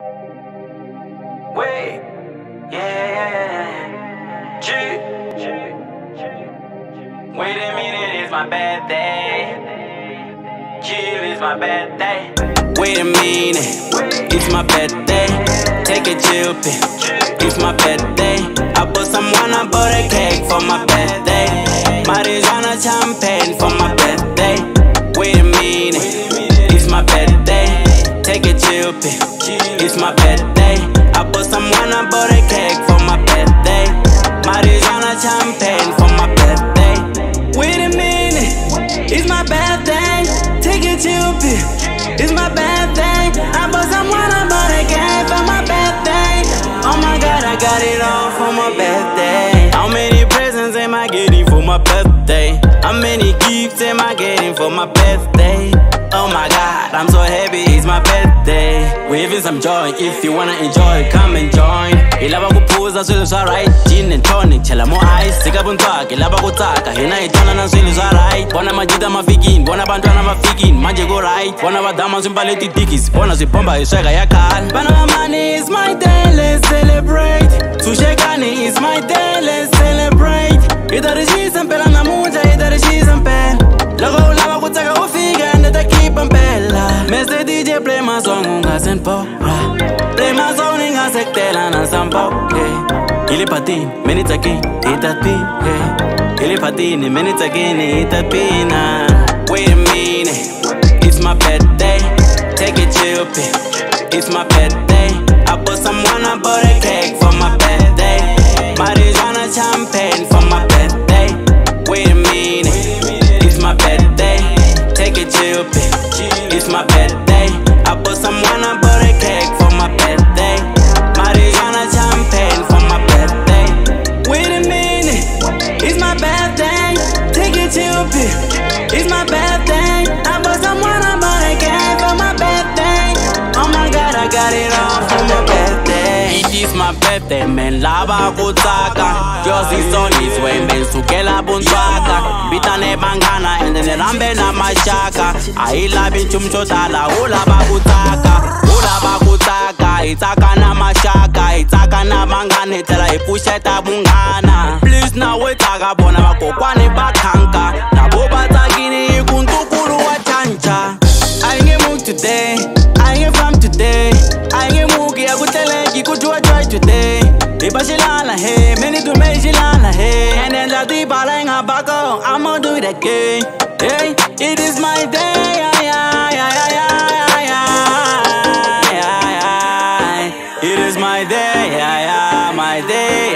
Wait, yeah. Wait a minute, it's my birthday. Chill, it's my birthday. Wait a minute, it's my birthday. Take a chill pill, it's my birthday. I bought someone, I bought a cake for my birthday. Marijuana champagne for my birthday. Wait a minute, it's my birthday. Take a chill pill, it's my birthday. I bought someone, I bought a cake for my birthday. Marijuana champagne for my birthday. Wait a minute, it's my birthday. Take a chill pill, it's my birthday. I bought someone, I bought a cake for my birthday. Oh my God, I got it all for my birthday. How many presents am I getting for my birthday? How many gifts am I getting for my birthday? Oh my God, I'm so happy, it's my birthday. We're having some joy, if you wanna enjoy, come and join. Ilaba kuphuza swilo swa right, gin and tonic, chela mo ice. Sika buntwaka, ilaba kutsaka, hina itona na swilo swa right. Bona majita mafikin, bona bantwana mafikin, manje go right. Bona badama swimbale titikis, bona swibomba hisweka ya khale. Bana ba money, it's my day, let's celebrate. Tushekani, it's my day, let's celebrate. Itarishisa mpela namuja, itarishisa mpela. Loko ulaba kutsaka ufika, neta keep mpela. Mese DJ play my song, ungasenpora. Play my song, ingasektela na sampo. Ile patini, minutes again, itapina. Ile patini, minutes again, itapina. Wait a minute, it's my birthday. Take a chill pill, it's my birthday. I bought someone, I bought a cake for my birthday. Marijuana champagne for my birthday. Wait a minute, it's my birthday. Take a chill pill, it's my birthday. I bought someone, I bought a cake for my birthday. Marijuana champagne for my birthday. Wait a minute, it's my birthday. Take a chill pill, it's my birthday. I bought someone, I bought a cake for my birthday. Oh my God, I got it all for my birthday. It is my birthday, man, lava kutsaka. Yours is on its way, man, sukela buntwaka. Bitane bangana, and then rambe na mashaka. I love it, chumchotala, ulaba kutsaka. Ulaba kutsaka, itaka na mashaka. Itaka na bangane, tela ipusheta bungana. Please now wetaka, bona bakokwane bakanka. Nabo batakini, ikuntukuru wa chancha. I ain't moved today, I ain't from today. I ain't moved, I could tell you could do a try today. Ibashilana hey, many to mejilana hey. And then la di balenga bako, I'ma do it again. Hey, it is my day, it is my day, my day,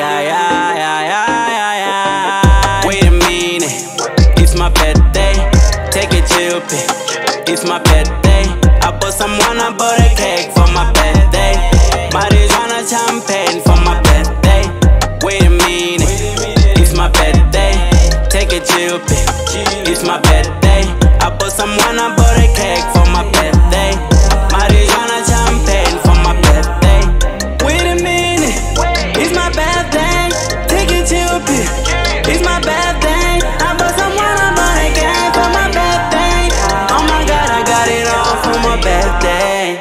Wait a minute, it's my birthday. Take a chill pill, it's my birthday. I bought someone, I bought a cake for my birthday. Marijuana champagne for my birthday. Wait a minute, it's my birthday. Take a chill pill, it's my birthday. I bought someone, I bought a cake for my birthday. Marijuana champagne for my birthday. Wait a minute, it's my birthday. Take a chill pill, it's my birthday. I bought someone, I bought a cake for my birthday. Oh my God, I got it all for my birthday.